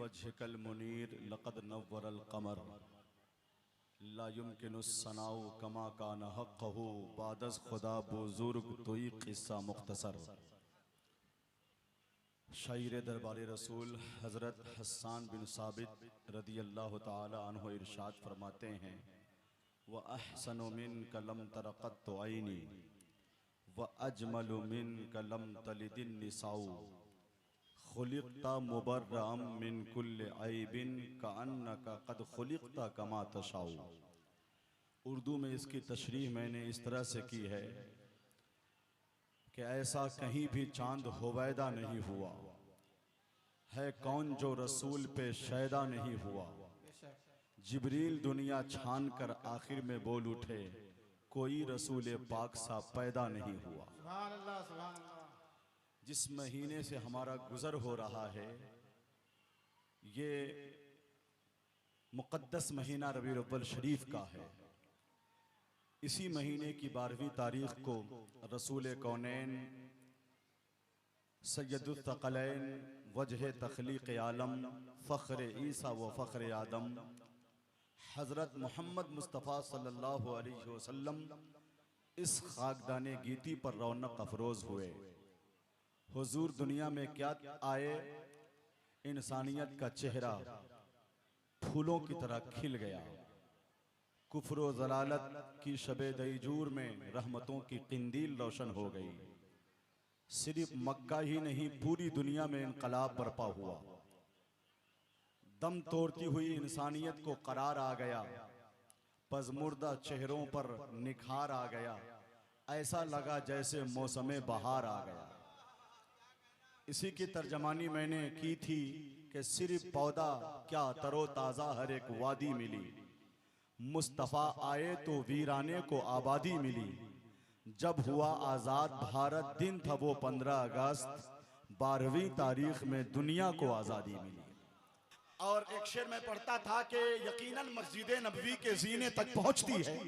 वजहकल मुनीर लक़द नव्वरल क़मर ला युमकिनुस्सनाउ कमा कान हक़्क़हु बादज़ खुदा बुज़ुर्ग तोई क़िस्सा मुख्तसर। शायर दरबार रसूल हज़रत हस्सान बिन साबित रदियल्लाहु ताला अन्हु इरशाद फरमाते हैं, व अहसनु मिनका लम तर क़त्तु ऐनी व अजमलु मिनका लम तलिदिन निसाउ खुलिक़ता मुबर्रअम मिन कुल्लि ऐबिन कअन्नका क़द खुलिक़ता कमा तशाउ। उर्दू में इसकी तशरीह मैंने इस तरह से की है कि ऐसा कहीं भी चांद होवैदा नहीं हुआ है, कौन जो रसूल पे शैदा नहीं हुआ। जिब्रील दुनिया छान कर आखिर में बोल उठे, कोई रसूल पाक सा पैदा नहीं हुआ। सुभान अल्लाह, सुभान अल्लाह। जिस महीने से हमारा गुजर हो रहा है ये मुक़द्दस महीना रबीउल अव्वल शरीफ का है। इसी महीने की 12वीं तारीख को रसूल कौनैन सैयदुल थक़लैन वजह तख़लीक़ आलम फ़ख्र ईसा व फ़ख्र आदम हज़रत मोहम्मद मुस्तफ़ा सल्लल्लाहु अलैहि वसल्लम इस खाकदाने गीती पर रौनक अफरोज़ हुए। हुजूर दुनिया में क्या आए, इंसानियत का चेहरा फूलों की तरह खिल गया। कुफ्र व ज़लालत की शबे दईजूर में रहमतों की किंदील रोशन हो गई। सिर्फ मक्का ही नहीं पूरी दुनिया में इनकलाब बरपा हुआ। दम तोड़ती हुई इंसानियत को करार आ गया, पज़मुर्दा चेहरों पर निखार आ गया। ऐसा लगा जैसे मौसम बहार आ गया। इसी की तर्जमानी मैंने की थी कि सिर्फ पौधा क्या तरो ताज़ा हर एक वादी मिली। मुस्तफ़ा आए तो वीराने को आबादी मिली। जब हुआ आज़ाद भारत दिन था वो 15 अगस्त, 12वीं तारीख में दुनिया को आज़ादी मिली। और एक शेर में पढ़ता था कि यकीनन मस्जिद नबवी के जीने तक पहुंचती है,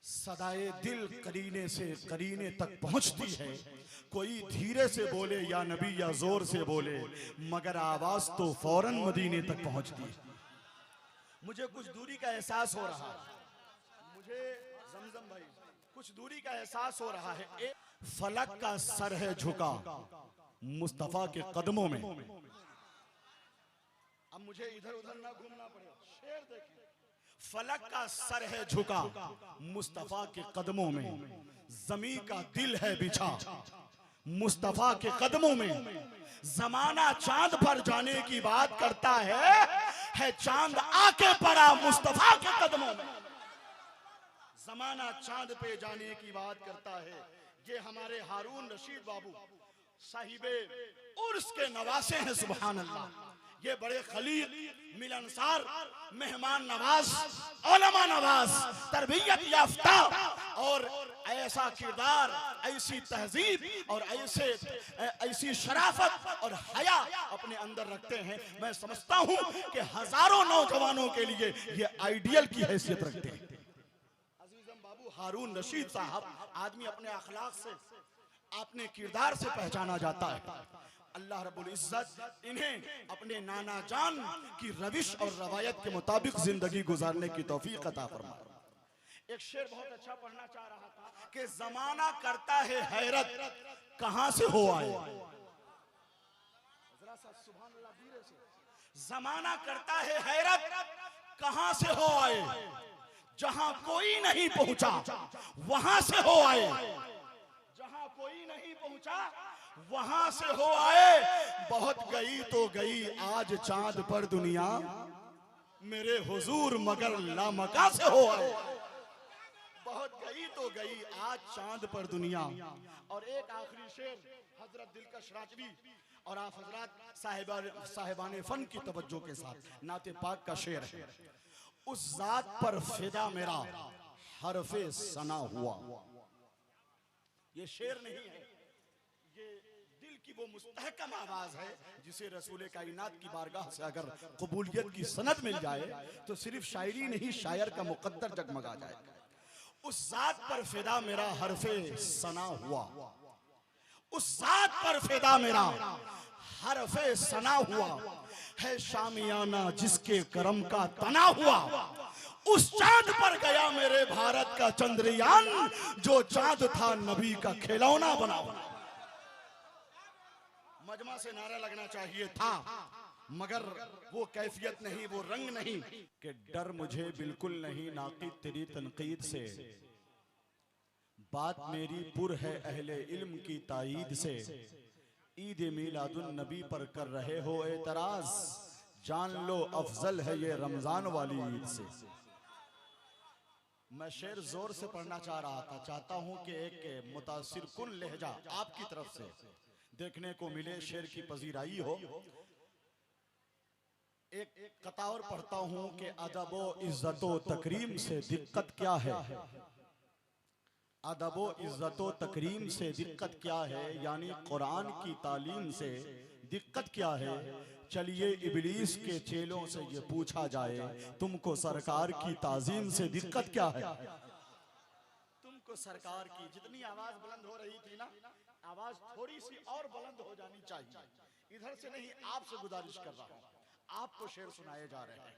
सदाए दिल करीने से करीने तक पहुंचती है। कोई धीरे से बोले या नबी या जोर से बोले, मगर आवाज तो फौरन मदीने तक पहुंचती है। मुझे कुछ दूरी का एहसास हो रहा है, मुझे जमजम भाई कुछ दूरी का एहसास हो रहा है। फलक का सर है झुका मुस्तफा के कदमों में। अब मुझे इधर उधर ना घूमना पड़े, शेर देखिए। फलक का सर है झुका मुस्तफा के कदमों में, जमी का दिल है बिछा मुस्तफा के कदमों में। जमाना चांद पर जाने की बात करता है चांद आके पड़ा मुस्तफा के कदमों में। जमाना चांद पे जाने की बात करता है। ये हमारे हारून रशीद बाबू साहिबे उर्स के नवासे हैं, सुभान अल्लाह। ये बड़े खलील, मिलनसार, मेहमान नवाज, उलमा नवाज, तरबियत याफ्ता और ऐसा किरदार, ऐसी तहजीब और ऐसी शराफत और हया अपने अंदर रखते हैं। मैं समझता हूं कि हजारों नौजवानों के लिए ये आइडियल की हैसियत रखते हैं। अजीजम बाबू हारून रशीद साहब, आदमी अपने अखलाक से, अपने किरदार से पहचाना जाता है। अल्लाह रब्बुल इज्जत इन्हें अपने नाना जान की रविश और रवायत के मुताबिक जिंदगी गुजारने की तौफीक अता फरमाए। एक शेर बहुत अच्छा पढ़ना चाह रहा था कि जमाना करता है हैरत कहां से हो आए। जरा सा सुभान अल्लाह धीरे से। जमाना करता है हैरत कहां से हो आए, जहां कोई नहीं पहुंचा वहां से हो आए। जहां कोई नहीं पहुंचा वहां से हो आए। बहुत गई तो गई आज चांद पर दुनिया, मेरे हुजूर मगर लामका से हो आए। बहुत गई तो गई आज चांद पर दुनिया। और एक आखिरी शेर हजरत दिलकश राजवी और आप हजरत साहिबान फन की तवज्जो के साथ नाते पाक का शेर है। उस जात पर फिदा मेरा हरफे सना हुआ। ये शेर नहीं है, ये दिल की वो मुस्तहकम आवाज है जिसे रसूल कायनात की बारगाह से अगर कबूलियत की सनद मिल जाए तो सिर्फ शायरी नहीं, शायर का मुकद्दर जगमगा जाएगा। उस जात पर फिदा मेरा हरफे सना हुआ, उस जात पर फिदा मेरा हरफे सना हुआ है शामियाना जिसके करम का तना हुआ। उस चांद पर गया मेरे भारत का चंद्रयान जो चांद था नबी का खिलौना बना। मजमा से नारा लगना चाहिए था मगर वो कैफियत नहीं, वो रंग नहीं कि डर मुझे बिल्कुल नहीं नाक़िद तेरी तनकीद से। बात मेरी पुर है अहले इल्म की ताईद से। ईद मिलादुन नबी पर कर रहे हो एतराज, जान लो अफजल है ये रमजान वाली ईद से। मैं शेर जोर से पढ़ना चाह रहा था, चाहता हूं कि एक मुतासिर कुन लहजा आपकी तरफ से देखने को मिले, शेर की पजीराई हो। एक कता और पढ़ता हूं कि अदबो इज्जतो तकरीम से दिक्कत क्या है। अदबो इज्जतो तकरीम से दिक्कत क्या है, यानी कुरान की तालीम से दिक्कत क्या है। चलिए इबलीस के चेलों से ये पूछा जाए, तुमको सरकार की ताजीम से दिक्कत क्या है। तुमको सरकार की, जितनी आवाज बुलंद हो रही थी ना, आवाज थोड़ी सी और बुलंद हो जानी चाहिए। इधर से नहीं, आपसे गुजारिश कर रहा हूं, आपको शेर सुनाए जा रहे हैं।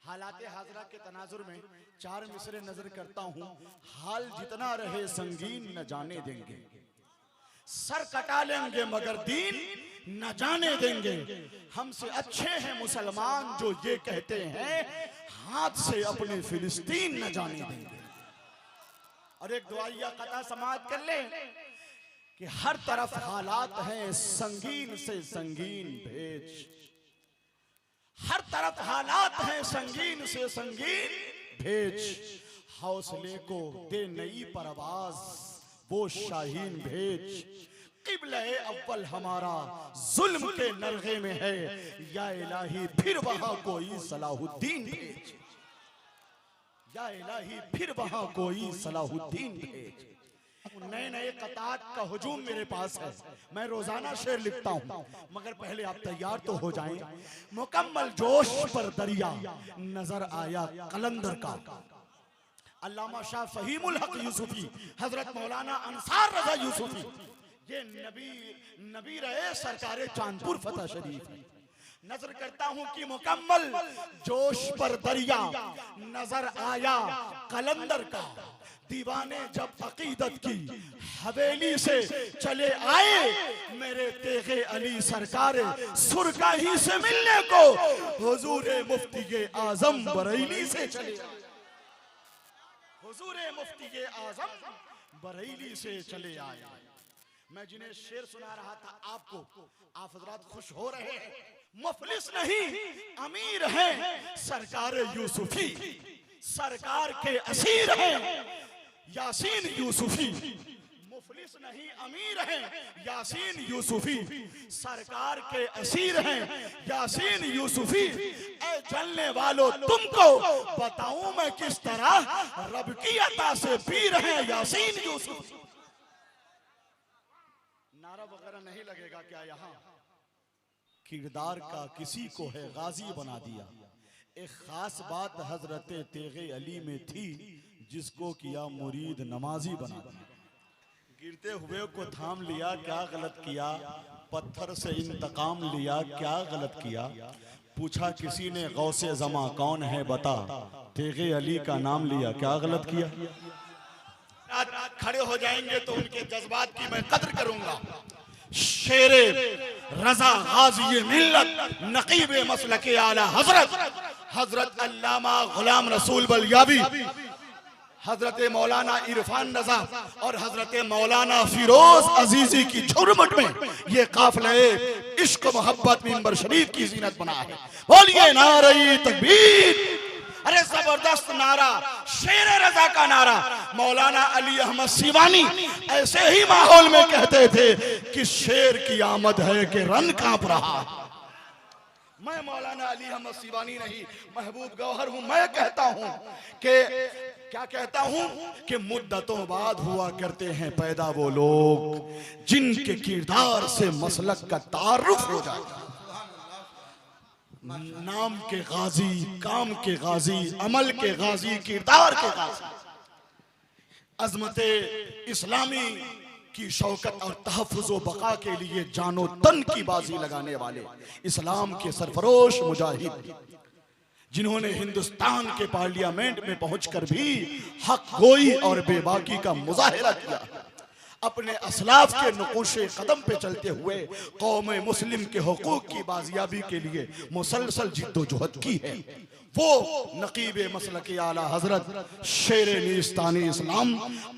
हालाते हाजरा के तनाजुर में 4 मिसरे नजर करता हूं। हाल जितना रहे संगीन न जाने देंगे, सर कटा लेंगे मगर दीन न जाने देंगे। हमसे अच्छे हैं मुसलमान जो ये कहते हैं हाथ से अपने फिलिस्तीन न जाने देंगे। और एक दुआया कथा समाप्त कर ले कि हर तरफ हालात हैं संगीन से संगीन भेज। हर तरफ हालात हैं संगीन से संगीन भेज। हौसले को दे नई परवाज वो शाहीन भेज। किबले अव्वल हमारा जुल्म के नरगे में है, या इलाही फिर वहां कोई सलाहुद्दीन भेज। या इलाही फिर वहां कोई सलाहुद्दीन भेज। नए नए कतात का हुजूम मेरे पास है, मैं रोजाना शेर लिखता हूँ, मगर पहले आप तैयार तो हो जाएं। मुकम्मल जोश पर दरिया नजर आया कलंदर का। अल्लामा शाह फहीमुल हक यूसुफी, हजरत मौलाना अंसार रजा यूसुफी, ये नबी रहे सरकारे चांदपुर फतेह शरीफ। नजर करता हूं कि मुकम्मल जोश पर दरिया नजर आया कलंदर का। दीवाने जब अकीदत की हवेली से चले आए, मेरे तेगे अली सरकार सुरकाही से मिलने को हुजूरे मुफ्ती आजम बरेली से चले आए। हुजूरे मुफ्ती आजम बरेली से चले आए। मैं जिन्हें शेर सुना रहा था आपको, आप हजरात खुश हो रहे हैं। मुफलिस नहीं अमीर हैं सरकार यूसुफी, सरकार के असीर हैं यासीन यूसुफी। मुफलिस नहीं अमीर हैं यासीन यूसुफी, सरकार के असीर हैं यासीन यूसुफी। ऐ जलने वालों तुमको बताऊं मैं किस तरह रब की अता से पीर हैं यासीन यूसुफी। नारा वगैरह नहीं लगेगा क्या यहाँ? किरदार का किसी को है गाजी बना दिया। एक खास बात हजरत तेगे अली में थी, जिसको किया मुरीद नमाजी बना दिया। गिरते हुए को थाम लिया, क्या गलत किया? पत्थर से इंतकाम लिया, क्या गलत किया? पूछा किसी ने गौसे जमा कौन है बता, तेगे अली का नाम लिया, क्या गलत किया? खड़े हो जाएंगे तो उनके जज्बात की मैं कद्र करूंगा। शेरे रजा गाजी मिल्लत नकीब मसलके आला हजरत अल्लामा गुलाम रसूल बलियावी, हजरत मौलाना इरफान रजा और हजरत मौलाना फिरोज अजीजी की झुरमुट में ये काफिला इश्क मोहब्बत मिंबर शरीफ की जीनत बना है। बोलिए नारे तकबीर। अरे जबरदस्त नारा, शेर रजा का नारा। मौलाना अली अहमद सीवानी ऐसे ही माहौल में कहते थे कि शेर की आमद है कि रन कांप रहा। मैं मौलाना अली अहमद सीवानी नहीं, महबूब गौहर हूं। मैं कहता हूं कि क्या कहता हूं कि मुद्दतों बाद हुआ करते हैं पैदा वो लोग जिनके किरदार से मसलक का तारुफ हो जाता। नाम के गाजी, काम के गाजी, अमल के गाजी, किरदार के गाजी। अजमत इस्लामी की शौकत और तहफ़्फ़ुज़ व बक़ा के लिए जानो तन की बाजी लगाने वाले इस्लाम के सरफरोश मुजाहिद, जिन्होंने हिंदुस्तान के पार्लियामेंट में पहुंचकर भी हक गोई और बेबाकी का मुजाहिरा किया, अपने असलाफ के नुक़ूशे कदम पे चलते हुए कौम मुस्लिम के हुकूक की बाजियाबी के लिए मुसलसल जिद्दोजहद की है। वो नकीब मसलक आला हजरत शेर नीस्तानी इस्लाम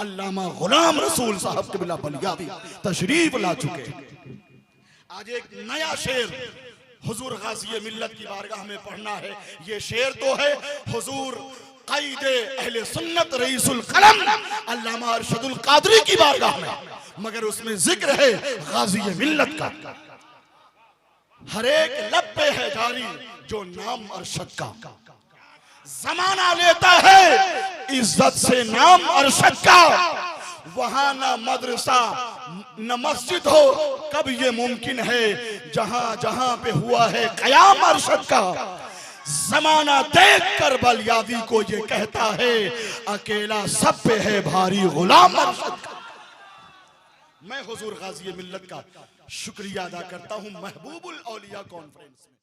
अल्लामा गुलाम रसूल साहब क़िबला बलियावी तशरीफ ला चुके हैं। आज एक नया शेर हुजूर गाज़ी मिल्लत की बारगाह में पढ़ना है। ये शेर तो है हुजूर क़ाइदे अहले सुन्नत रईसुल कलम अल्लामा अरशदुल क़ादरी की बारगाह में, मगर उसमें जिक्र है गाज़ी मिल्लत का। हर एक लब पे है जारी जो नाम अरशद का, ज़माना लेता है इज्जत से नाम अरशद का। वहां न मदरसा न मस्जिद हो, कब ये मुमकिन है जहां जहां पे हुआ है क़याम अरशद का। ज़माना देख कर बलियावी को ये कहता है अकेला सब पे है भारी गुलाम अरशद का। मैं हुजूर गाज़ी मिल्लत का शुक्रिया अदा करता हूं महबूबुल औलिया कॉन्फ्रेंस में।